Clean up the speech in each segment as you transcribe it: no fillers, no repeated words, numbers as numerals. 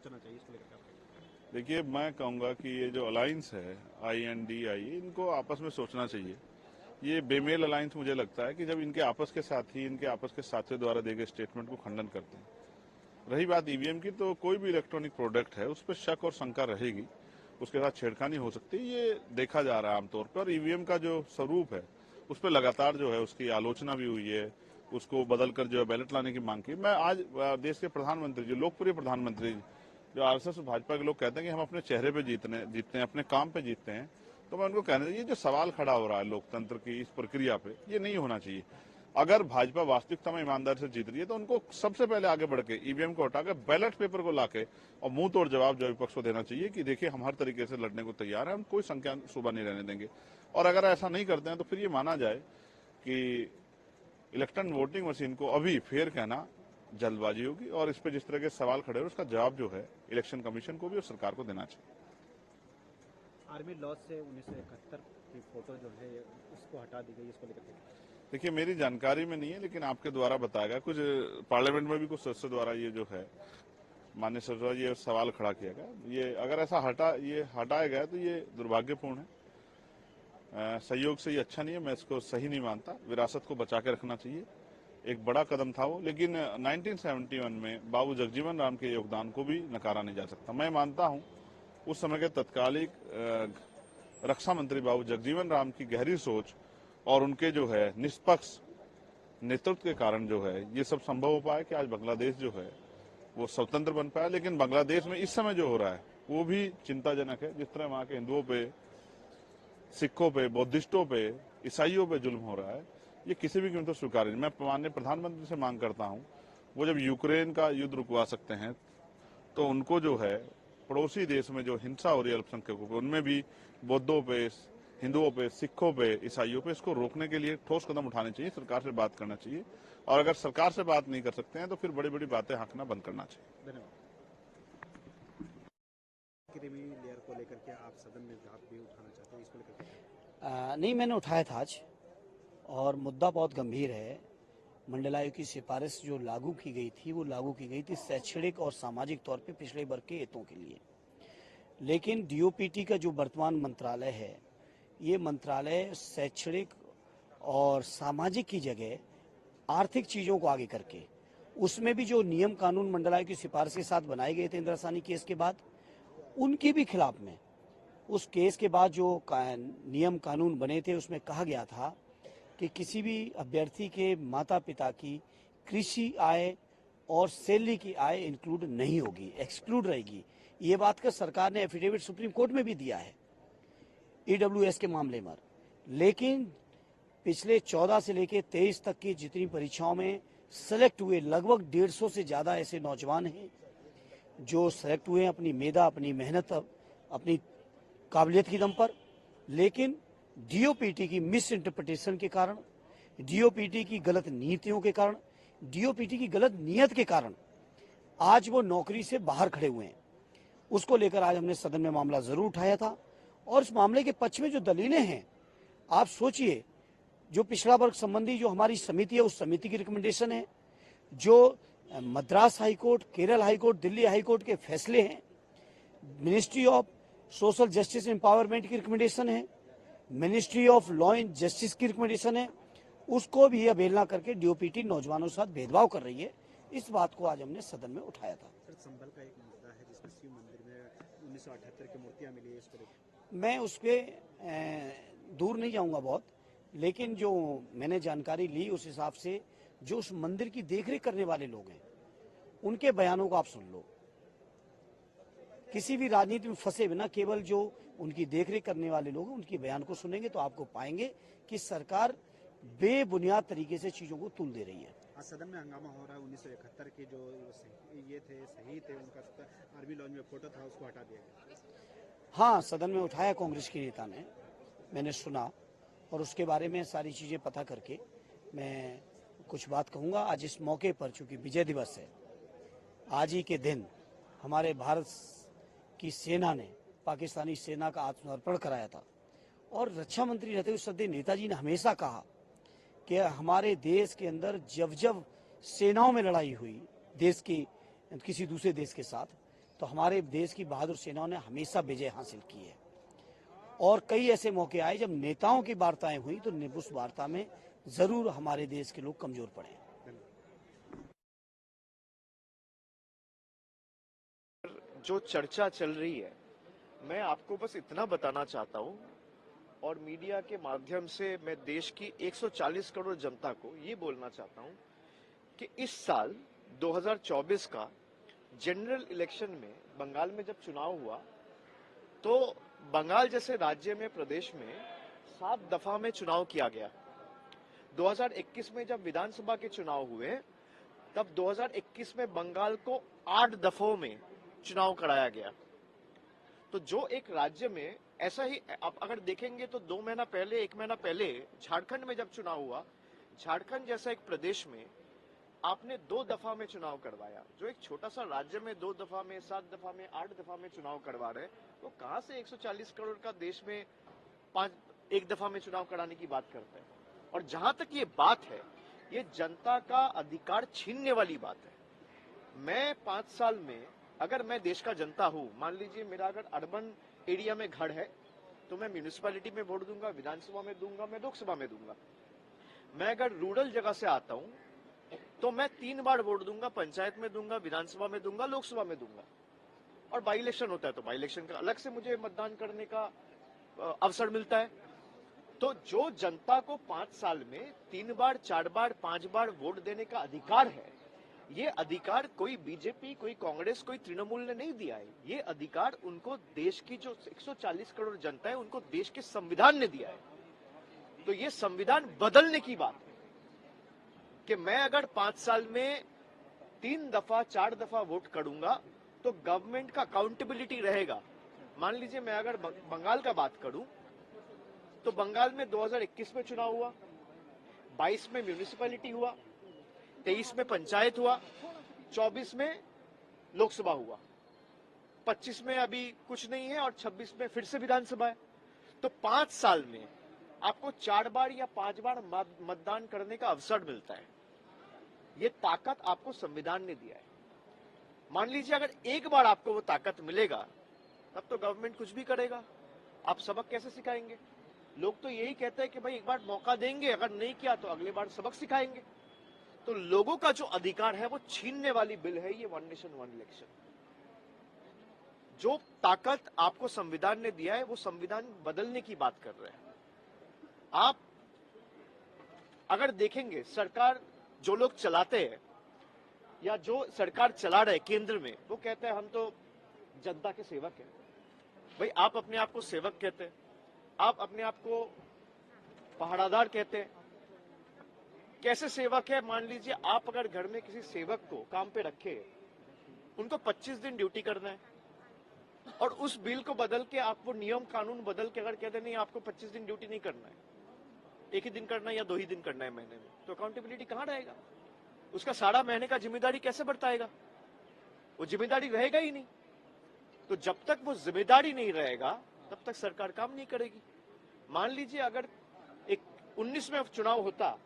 सोचना चाहिए इसको लेकर? देखिए, मैं कहूँगा कि ये जो अलायंस है INDI, इनको आपस में सोचना चाहिए। ये बेमेल अलायंस मुझे लगता है कि जब इनके आपस के साथी इनके आपस के साथियों द्वारा दिए गए स्टेटमेंट को खंडन करते हैं। रही बात ईवीएम की, तो कोई भी इलेक्ट्रॉनिक प्रोडक्ट है उस पर शक और शंका रहेगी, उसके साथ छेड़खानी हो सकती है, ये देखा जा रहा है आमतौर पर। और ईवीएम का जो स्वरूप है उस पर लगातार जो है उसकी आलोचना भी हुई है, उसको बदलकर जो है बैलेट लाने की मांग की। मैं आज देश के प्रधानमंत्री, जो लोकप्रिय प्रधानमंत्री, जो आरएसएस और भाजपा के लोग कहते हैं कि हम अपने चेहरे पे जीतते हैं, अपने काम पे जीतते हैं, तो मैं उनको कहना चाहिए, जो सवाल खड़ा हो रहा है लोकतंत्र की इस प्रक्रिया पे, ये नहीं होना चाहिए। अगर भाजपा वास्तविकता में ईमानदारी से जीत रही है तो उनको सबसे पहले आगे बढ़ के ईवीएम को हटाकर बैलेट पेपर को लाके और मुंह तोड़ जवाब जो विपक्ष को देना चाहिए कि देखिए हम हर तरीके से लड़ने को तैयार हैं, हम कोई संख्या सुबह नहीं रहने देंगे। और अगर ऐसा नहीं करते हैं तो फिर ये माना जाए कि इलेक्ट्रॉनिक वोटिंग मशीन को अभी फेर कहना जल्दबाजी होगी, और इस पर जिस तरह के सवाल खड़े हैं उसका जवाब जो है इलेक्शन कमीशन को भी और सरकार को देना चाहिए। आर्मी लॉज से 1971 की फोटो जो है उसको हटा दी गई, इसको लेकर? देखिए, मेरी जानकारी में नहीं है, लेकिन आपके द्वारा बताया गया, कुछ पार्लियामेंट में भी कुछ सदस्यों द्वारा ये जो है माननीय सदस्य ये सवाल खड़ा किया गया। ये अगर ऐसा हटाया गया तो ये दुर्भाग्यपूर्ण है। सहयोग से ये अच्छा नहीं है, मैं इसको सही नहीं मानता। विरासत को बचा के रखना चाहिए, एक बड़ा कदम था वो। लेकिन 1971 में बाबू जगजीवन राम के योगदान को भी नकारा नहीं जा सकता। मैं मानता हूं उस समय के तत्कालिक रक्षा मंत्री बाबू जगजीवन राम की गहरी सोच और उनके जो है निष्पक्ष नेतृत्व के कारण जो है ये सब संभव हो पाया कि आज बांग्लादेश जो है वो स्वतंत्र बन पाया। लेकिन बांग्लादेश में इस समय जो हो रहा है वो भी चिंताजनक है। जिस तरह वहां के हिंदुओं पे, सिखों पे, बौद्धिस्टों पे, ईसाइयों पे जुल्म हो रहा है, ये किसी भी कीमत पर स्वीकार्य नहीं। मैं माननीय प्रधानमंत्री से मांग करता हूं, वो जब यूक्रेन का युद्ध रुकवा सकते हैं तो उनको जो है पड़ोसी देश में जो हिंसा हो रही है अल्पसंख्यकों पे, उनमें भी बौद्धों पे, हिंदुओं पे, सिखों पे, ईसाइयों पे, इसको रोकने के लिए ठोस कदम उठाने चाहिए, सरकार से बात करना चाहिए। और अगर सरकार से बात नहीं कर सकते हैं तो फिर बड़ी बड़ी बातें हाँकना बंद करना चाहिए। धन्यवाद। क्रीमी लेयर को लेकर के आप सदन में बात भी उठाना चाहते हैं, इसको लेकर? नहीं, मैंने उठाया था आज, और मुद्दा बहुत गंभीर है। मंडलायुक्त की सिफारिश जो लागू की गई थी वो लागू की गई थी शैक्षणिक और सामाजिक तौर पे पिछड़े वर्ग के हितों के लिए। लेकिन डीओपीटी का जो वर्तमान मंत्रालय है, ये मंत्रालय शैक्षणिक और सामाजिक की जगह आर्थिक चीज़ों को आगे करके, उसमें भी जो नियम कानून मंडलायुक्त की सिफारिश के साथ बनाए गए थे इंदिरासानी केस के बाद, उनके भी खिलाफ में उस केस के बाद जो नियम कानून बने थे उसमें कहा गया था कि किसी भी अभ्यर्थी के माता पिता की कृषि आय और सैलरी की आय इंक्लूड नहीं होगी, एक्सक्लूड रहेगी। ये बात का सरकार ने एफिडेविट सुप्रीम कोर्ट में भी दिया है ईडब्ल्यूएस के मामले में। लेकिन पिछले 14 से लेकर 23 तक की जितनी परीक्षाओं में सेलेक्ट हुए लगभग 150 से ज्यादा ऐसे नौजवान हैं जो सेलेक्ट हुए अपनी मेधा, अपनी मेहनत, अपनी काबिलियत की दम पर। लेकिन डीओपीटी की मिस इंटरप्रिटेशन के कारण, डीओपीटी की गलत नीतियों के कारण, डीओपीटी की गलत नीयत के कारण आज वो नौकरी से बाहर खड़े हुए हैं। उसको लेकर आज हमने सदन में मामला जरूर उठाया था। और इस मामले के पक्ष में जो दलीलें हैं, आप सोचिए, जो पिछड़ा वर्ग संबंधी जो हमारी समिति है उस समिति की रिकमेंडेशन है, जो Madras high court, Kerala high court, Delhi high court के फैसले हैं, ministry of social justice empowerment की रिकमेंडेशन है, ministry of law and justice की रिकमेंडेशन है, उसको भी अवहेलना करके डीओपीटी नौजवानों के साथ भेदभाव कर रही है। इस बात को आज हमने सदन में उठाया था। सर, संभल का एक मुद्दा है जिसमें शिव मंदिर में 1978 की मूर्तियां मिली है, इसको लेकर? मैं उस पर दूर नहीं जाऊंगा बहुत, लेकिन जो मैंने जानकारी ली उस हिसाब से जो उस मंदिर की देखरेख करने वाले लोग हैं उनके बयानों को आप सुन लो। किसी भी राजनीति में फंसे बिना केवल जो उनकी देखरेख करने वाले लोग हैं उनके बयान को सुनेंगे तो आपको पाएंगे कि सरकार बेबुनियाद तरीके से चीजों को तुल दे रही है। आज सदन में हंगामा हो रहा है। 1971 के जो ये थे, शहीद थे, उनका आर्मी लॉज में फोटो था, उसको हटा दिया गया। हाँ, सदन में उठाया कांग्रेस के नेता ने, मैंने सुना और उसके बारे में सारी चीजें पता करके मैं कुछ बात कहूंगा। आज इस मौके पर चूंकि विजय दिवस है, आज ही के दिन हमारे भारत की सेना ने पाकिस्तानी सेना का आत्मसमर्पण कराया था। और रक्षा मंत्री रहते हुए श्रद्धेय नेताजी ने हमेशा कहा कि हमारे देश के अंदर जब जब सेनाओं में लड़ाई हुई देश की किसी दूसरे देश के साथ, तो हमारे देश की बहादुर सेनाओं ने हमेशा विजय हासिल की है। और कई ऐसे मौके आए जब नेताओं की वार्ताएं हुई तो उस वार्ता में जरूर हमारे देश के लोग कमजोर पड़े। जो चर्चा चल रही है, मैं आपको बस इतना बताना चाहता हूं और मीडिया के माध्यम से मैं देश की 140 करोड़ जनता को ये बोलना चाहता हूं कि इस साल 2024 का जनरल इलेक्शन में बंगाल में जब चुनाव हुआ तो बंगाल जैसे राज्य में, प्रदेश में 7 दफा में चुनाव किया गया। 2021 में जब विधानसभा के चुनाव हुए तब 2021 में बंगाल को 8 दफों में चुनाव कराया गया। तो जो एक राज्य में ऐसा ही आप अगर देखेंगे तो 2 महीना पहले, 1 महीना पहले झारखंड में जब चुनाव हुआ, झारखंड जैसा एक प्रदेश में आपने 2 दफा में चुनाव करवाया। जो एक छोटा सा राज्य में 2 दफा में, 7 दफा में, 8 दफा में चुनाव करवा रहे, तो कहां से 140 करोड़ का देश में 1 दफा में चुनाव कराने की बात करते हैं। और जहां तक ये बात है, ये जनता का अधिकार छीनने वाली बात है। मैं 5 साल में अगर मैं देश का जनता हूं, मान लीजिए मेरा अगर अर्बन एरिया में घर है तो मैं म्यूनिसिपैलिटी में वोट दूंगा, विधानसभा में दूंगा, मैं लोकसभा में दूंगा। मैं अगर रूरल जगह से आता हूं तो मैं 3 बार वोट दूंगा, पंचायत में दूंगा, विधानसभा में दूंगा, लोकसभा में दूंगा। और बाई इलेक्शन होता है तो बाई इलेक्शन का अलग से मुझे मतदान करने का अवसर मिलता है। तो जो जनता को 5 साल में 3 बार, 4 बार, 5 बार वोट देने का अधिकार है, ये अधिकार कोई बीजेपी, कोई कांग्रेस, कोई तृणमूल ने नहीं दिया है। ये अधिकार उनको देश की जो 140 करोड़ जनता है, उनको देश के संविधान ने दिया है। तो ये संविधान बदलने की बात है कि मैं अगर 5 साल में 3 दफा, 4 दफा वोट करूंगा तो गवर्नमेंट का अकाउंटेबिलिटी रहेगा। मान लीजिए मैं अगर बंगाल का बात करूं तो बंगाल में 2021 में चुनाव हुआ, 22 में म्यूनिसिपैलिटी हुआ, 23 में पंचायत हुआ, 24 में लोकसभा हुआ, 25 में अभी कुछ नहीं है और 26 में फिर से विधानसभा है। तो 5 साल में आपको 4 बार या 5 बार मतदान करने का अवसर मिलता है। ये ताकत आपको संविधान ने दिया है। मान लीजिए अगर एक बार आपको वो ताकत मिलेगा तब तो गवर्नमेंट कुछ भी करेगा। आप सबक कैसे सिखाएंगे? लोग तो यही कहते हैं कि भाई एक बार मौका देंगे, अगर नहीं किया तो अगली बार सबक सिखाएंगे। तो लोगों का जो अधिकार है वो छीनने वाली बिल है ये 1 नेशन 1 इलेक्शन। जो ताकत आपको संविधान ने दिया है वो संविधान बदलने की बात कर रहे हैं। आप अगर देखेंगे सरकार जो लोग चलाते हैं या जो सरकार चला रहे केंद्र में, वो कहते हैं हम तो जनता के सेवक हैं। भाई आप अपने आप को सेवक कहते हैं, आप अपने आप को पहरादार कहते हैं। कैसे सेवक है? मान लीजिए आप अगर घर में किसी सेवक को काम पे रखे, उनको 25 दिन ड्यूटी करना है और उस बिल को बदल के आप वो नियम कानून बदल के अगर कहते नहीं आपको 25 दिन ड्यूटी नहीं करना है, 1 ही दिन करना है या 2 ही दिन करना है महीने में, तो अकाउंटेबिलिटी कहां रहेगा? उसका सारा महीने का जिम्मेदारी कैसे बरताएगा? वो जिम्मेदारी रहेगा ही नहीं। तो जब तक वो जिम्मेदारी नहीं रहेगा तब तक सरकार काम नहीं करेगी। मान लीजिए अगर 19 में चुनाव होता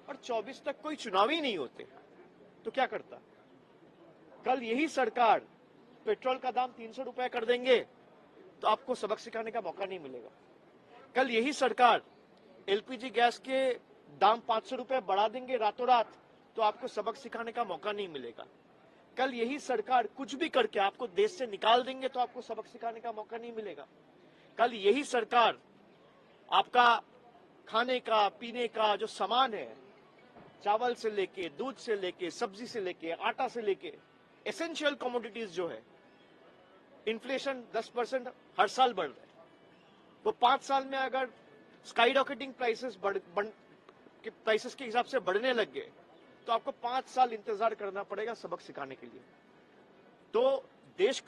और 24 तक कोई चुनाव ही नहीं होते तो क्या करता? कल यही सरकार पेट्रोल का दाम 300 रुपए कर देंगे तो आपको सबक सिखाने का मौका नहीं मिलेगा। कल यही सरकार एलपीजी गैस के दाम 500 रुपए बढ़ा देंगे रातों रात तो आपको सबक सिखाने का मौका नहीं मिलेगा। कल यही सरकार कुछ भी करके आपको देश से निकाल देंगे तो आपको सबक सिखाने का मौका नहीं मिलेगा। कल यही सरकार आपका खाने का, पीने का जो सामान है, चावल से लेके, दूध से लेके, सब्जी से लेके, आटा से लेके, एसेंशियल कमोडिटीज जो है, इन्फ्लेशन 10% हर साल बढ़ रहा है। वो 5 साल में अगर स्काई रॉकेटिंग प्राइसेस के हिसाब से बढ़ने लग गए तो आपको 5 साल इंतजार करना पड़ेगा सबक सिखाने के लिए। तो देश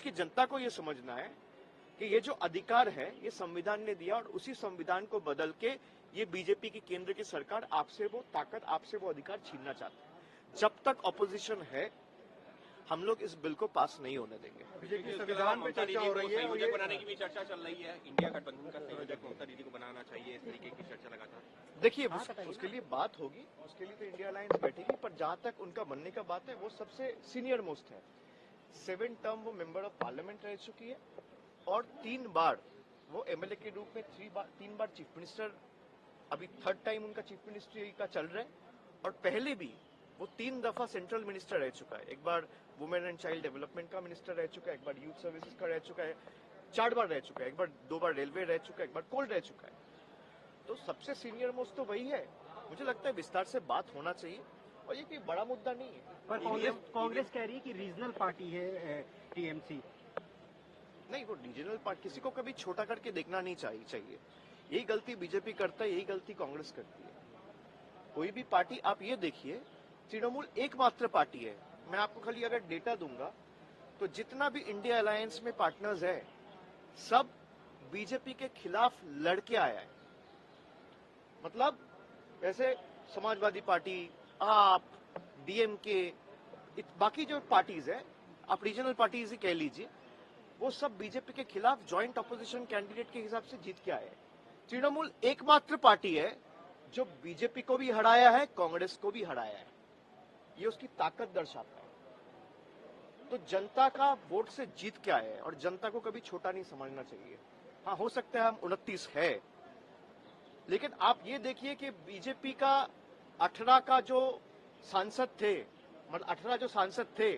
की जनता को यह समझना है कि ये जो अधिकार है ये संविधान ने दिया और उसी संविधान को बदल के ये बीजेपी की केंद्र की सरकार आपसे वो ताकत, आपसे वो अधिकार छीनना चाहती है। जब तक ऑपोजिशन है हम लोग इस बिल को पास नहीं होने देंगे। संविधान पे चर्चा हो रही है, संयोजक बनाने की भी चर्चा चल रही है। इंडिया गठबंधन का संयोजक ममता दीदी को बनाना चाहिए, इस तरीके की चर्चा लगातार। देखिए उसके लिए बात होगी, उसके लिए तो इंडिया अलायंस बैठेगी, पर जहां तक उनका बनने का बात है वो सबसे सीनियर मोस्ट है। 7 टर्म वो मेंबर ऑफ पार्लियामेंट रह चुकी है और 3 बार वो एमएलए के रूप में 3 बार चीफ मिनिस्टर, अभी 3rd टाइम उनका चीफ मिनिस्ट्री का चल रहा है। और पहले भी वो 3 दफा सेंट्रल मिनिस्टर रह चुका है। एक बार वुमेन एंड चाइल्ड डेवलपमेंट का मिनिस्टर रह चुका है, एक बार यूथ सर्विसेज का रह चुका है, 4 बार रह चुका है, एक बार 2 बार रेलवे रह चुका है, एक बार कोल रह चुका है। तो सबसे सीनियर मोस्ट तो वही है। मुझे लगता है विस्तार से बात होना चाहिए और ये कोई बड़ा मुद्दा नहीं है। पर कांग्रेस कह रही है कि रीजनल पार्टी है टीएमसी। नहीं, वो रीजनल पार्टी किसी को कभी छोटा करके देखना नहीं चाहिए। यही गलती बीजेपी करता है, यही गलती कांग्रेस करती है। कोई भी पार्टी आप ये देखिए, तृणमूल एकमात्र पार्टी है। मैं आपको खाली अगर डेटा दूंगा तो जितना भी इंडिया अलायंस में पार्टनर्स है सब बीजेपी के खिलाफ लड़के आया है। मतलब जैसे समाजवादी पार्टी, आप, डीएमके, बाकी जो पार्टीज है, आप रीजनल पार्टीज ही कह लीजिए, वो सब बीजेपी के खिलाफ ज्वाइंट ऑपोजिशन कैंडिडेट के हिसाब से जीत के आए हैं। तृणमूल एकमात्र पार्टी है जो बीजेपी को भी हराया है, कांग्रेस को भी हराया है। ये उसकी ताकत दर्शाता है। तो जनता का वोट से जीत के आए हैं और जनता को कभी छोटा नहीं समझना चाहिए। हाँ, हो सकता है हम 29 है, लेकिन आप ये देखिए कि बीजेपी का 18 का जो सांसद थे, मतलब 18 जो सांसद थे,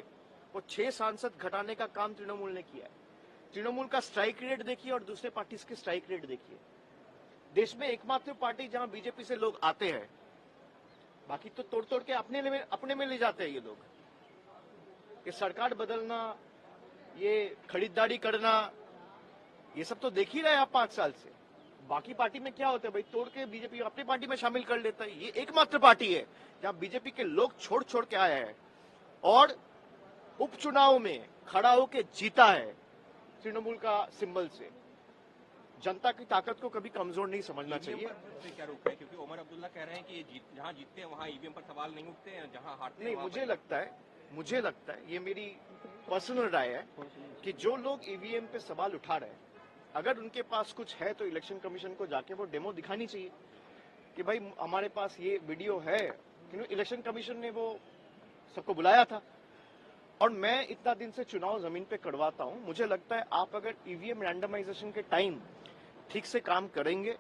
वो 6 सांसद घटाने का काम तृणमूल ने किया है। तृणमूल का स्ट्राइक रेट देखिए और दूसरे पार्टीज के स्ट्राइक रेट देखिए। देश में एकमात्र पार्टी जहां बीजेपी से लोग आते हैं, बाकी तो तोड़ तोड़ के अपने में ले जाते हैं ये लोग। ये सरकार बदलना, ये खरीदारी करना, ये सब तो देख ही रहे आप 5 साल से। बाकी पार्टी में क्या होता है भाई, तोड़ के बीजेपी अपनी पार्टी में शामिल कर लेता है। ये एकमात्र पार्टी है जहां बीजेपी के लोग छोड़ छोड़ के आए हैं और उपचुनाव में खड़ा होकर जीता है तृणमूल का सिंबल से। जनता की ताकत को कभी कमजोर नहीं समझना चाहिए। पर क्या रोक है, क्योंकि उमर अब्दुल्ला कह रहे हैं कि जहां जीतते हैं वहां ईवीएम पर सवाल नहीं उठते हैं, जहां हारते हैं नहीं, मुझे लगता है ये मेरी पर्सनल राय है कि जो लोग ईवीएम पे सवाल उठा रहे हैं, अगर उनके पास कुछ है तो इलेक्शन कमीशन को जाके वो डेमो दिखानी चाहिए कि भाई हमारे पास ये वीडियो है। क्योंकि इलेक्शन कमीशन ने वो सबको बुलाया था और मैं इतना दिन से चुनाव जमीन पे करवाता हूं। मुझे लगता है आप अगर ईवीएम रैंडमाइजेशन के टाइम ठीक से काम करेंगे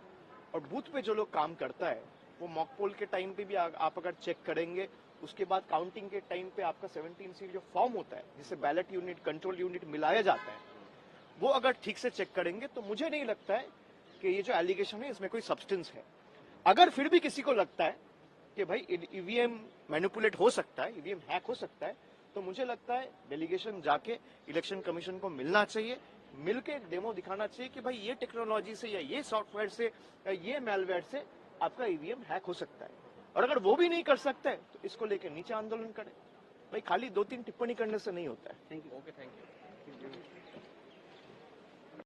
और बूथ पे जो लोग काम करता है वो मॉक पोल के टाइम पे भी आप अगर चेक करेंगे, उसके बाद काउंटिंग के टाइम पे आपका 17 सीट जो फॉर्म होता है जिससे बैलेट यूनिट, कंट्रोल यूनिट मिलाया जाता है, वो अगर ठीक से चेक करेंगे तो मुझे नहीं लगता है कि ये जो एलिगेशन है इसमें कोई सब्सटेंस है। अगर फिर भी किसी को लगता है कि भाई ईवीएम मैनिपुलेट हो सकता है, ईवीएम हैक हो सकता है, तो मुझे लगता है डेलीगेशन जाके इलेक्शन कमीशन को मिलना चाहिए, मिलके डेमो दिखाना चाहिए कि भाई ये टेक्नोलॉजी से या ये सॉफ्टवेयर से या ये मैलवेयर से आपका ईवीएम हैक हो सकता है। और अगर वो भी नहीं कर सकता है तो इसको लेकर नीचे आंदोलन करें। भाई खाली 2-3 टिप्पणी करने से नहीं होता है। Okay, thank you.